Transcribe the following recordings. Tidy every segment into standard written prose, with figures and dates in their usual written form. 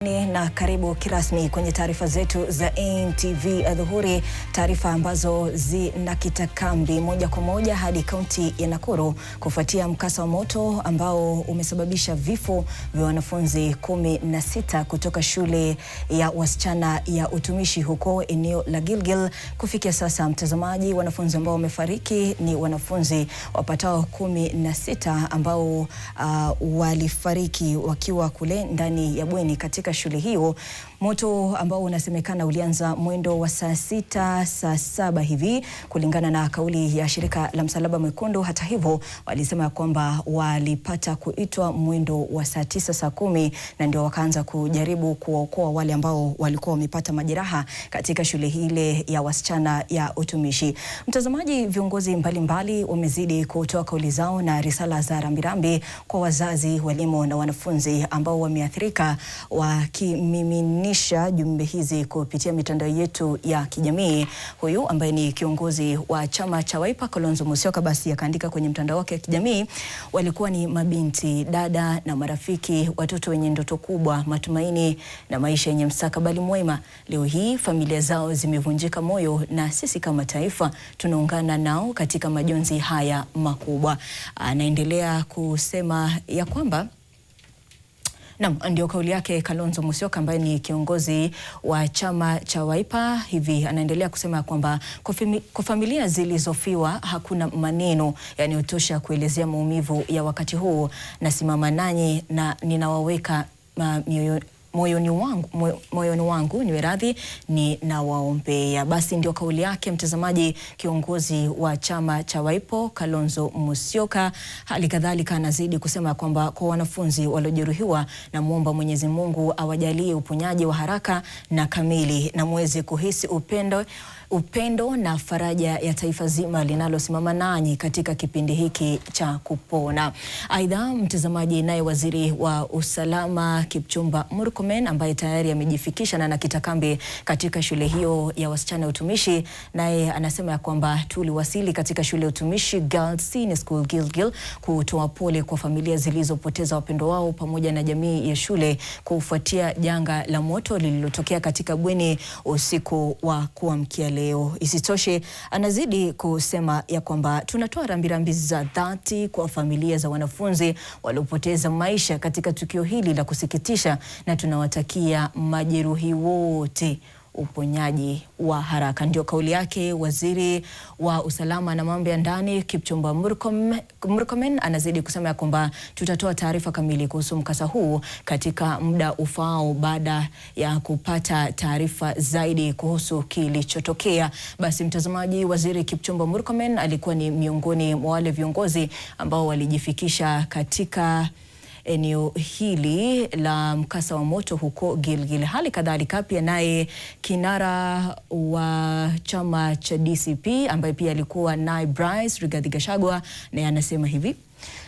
Na karibu kirasmi kwenye taarifa zetu za NTV Adhuhuri, taarifa ambazo zinakita kambi moja kwa moja hadi kaunti ya Nakuru kufuatia mkasa wa moto ambao umesababisha vifo vya wanafunzi 16 kutoka shule ya wasichana ya utumishi huko eneo la Gilgil. Kufikia sasa, mtazamaji, wanafunzi ambao wamefariki ni wanafunzi wapatao 16 ambao walifariki wakiwa kule ndani ya bweni katika shule hiyo. Moto ambao unasemekana ulianza mwendo wa saa 6, saa 7 hivi kulingana na kauli ya shirika la Msalaba Mwekundu. Hata hivyo, walisema kwamba walipata kuitwa mwendo wa saa 9, saa 10 na ndio wakaanza kujaribu kuokoa wale ambao walikuwa wamepata majeraha katika shule ile ya wasichana ya utumishi. Mtazamaji, viongozi mbalimbali wamezidi kutoa kauli zao na risala za rambirambi kwa wazazi, walimu na wanafunzi ambao wameathirika, wakimiminisha jumbe hizi kupitia mitandao yetu ya kijamii. Huyu ambaye ni kiongozi wa chama cha Wiper, Kalonzo Musyoka, basi akaandika kwenye mtandao wake wa kijamii: walikuwa ni mabinti, dada na marafiki, watoto wenye ndoto kubwa, matumaini na maisha yenye mstakabali mwema. Leo hii familia zao zimevunjika moyo na sisi kama taifa tunaungana nao katika majonzi haya makubwa. Anaendelea kusema ya kwamba ndio kauli yake Kalonzo Musyoka ambaye ni kiongozi wa chama cha Wiper. Hivi anaendelea kusema kwamba kwa familia zilizofiwa hakuna maneno yanayotosha kuelezea maumivu ya wakati huu. Nasimama nanyi na ninawaweka moyoni wangu niwe radhi ninawaombea. Basi ndio kauli yake, mtazamaji, kiongozi wa chama cha Wiper Kalonzo Musyoka. Hali kadhalika anazidi kusema kwamba kwa wanafunzi waliojeruhiwa, na muomba Mwenyezi Mungu awajalie uponyaji wa haraka na kamili, na muweze kuhisi upendo na faraja ya taifa zima linalosimama nanyi katika kipindi hiki cha kupona. Aidha, mtazamaji, naye waziri wa usalama Kipchumba Murkomen ambaye tayari amejifikisha na anakita kambi katika shule hiyo ya wasichana ya utumishi, naye anasema ya kwamba tuliwasili katika shule ya utumishi Girls Senior School Gilgil kutoa pole kwa familia zilizopoteza wapendo wao pamoja na jamii ya shule kufuatia janga la moto lililotokea katika bweni usiku wa kuamkia leo. Isitoshe, anazidi kusema ya kwamba tunatoa rambirambi za dhati kwa familia za wanafunzi waliopoteza maisha katika tukio hili la kusikitisha, na tunawatakia majeruhi wote uponyaji wa haraka. Ndio kauli yake waziri wa usalama na mambo ya ndani Kipchumba Murkomen. Anazidi kusema ya kwamba tutatoa taarifa kamili kuhusu mkasa huu katika muda ufao baada ya kupata taarifa zaidi kuhusu kilichotokea. Basi mtazamaji, waziri Kipchumba Murkomen alikuwa ni miongoni mwa wale viongozi ambao walijifikisha katika eneo hili la mkasa wa moto huko Gilgil. Hali kadhalika pia naye kinara wa chama cha DCP ambaye pia alikuwa naye Bryce Rigathi Gachagua, naye anasema hivi: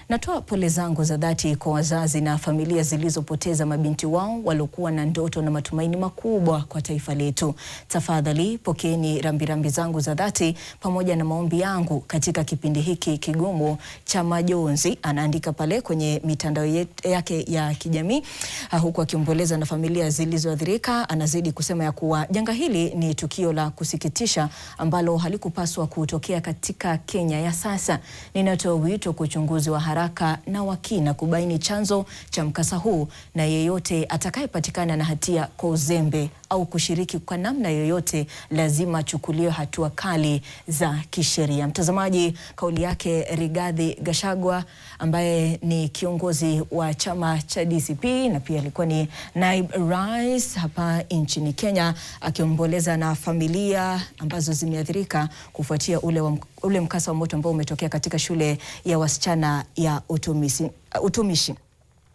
natoa pole zangu za dhati kwa wazazi na familia zilizopoteza mabinti wao waliokuwa na ndoto na matumaini makubwa kwa taifa letu. Tafadhali pokeeni rambirambi zangu za dhati pamoja na maombi yangu katika kipindi hiki kigumu cha majonzi. Anaandika pale kwenye mitandao yake ya kijamii, huku akiomboleza na familia zilizoathirika. Anazidi kusema ya kuwa janga hili ni tukio la kusikitisha ambalo halikupaswa kutokea katika Kenya ya sasa. Ninatoa wito kwa uchunguzi wa haraka na wakina kubaini chanzo cha mkasa huu, na yeyote atakayepatikana na hatia kwa uzembe au kushiriki kwa namna yoyote lazima achukuliwe hatua kali za kisheria. Mtazamaji, kauli yake Rigathi Gachagua ambaye ni kiongozi wa chama cha DCP na pia alikuwa ni naibu rais hapa nchini Kenya, akiomboleza na familia ambazo zimeathirika kufuatia ule mkasa wa moto ambao umetokea katika shule ya wasichana ya utumishi.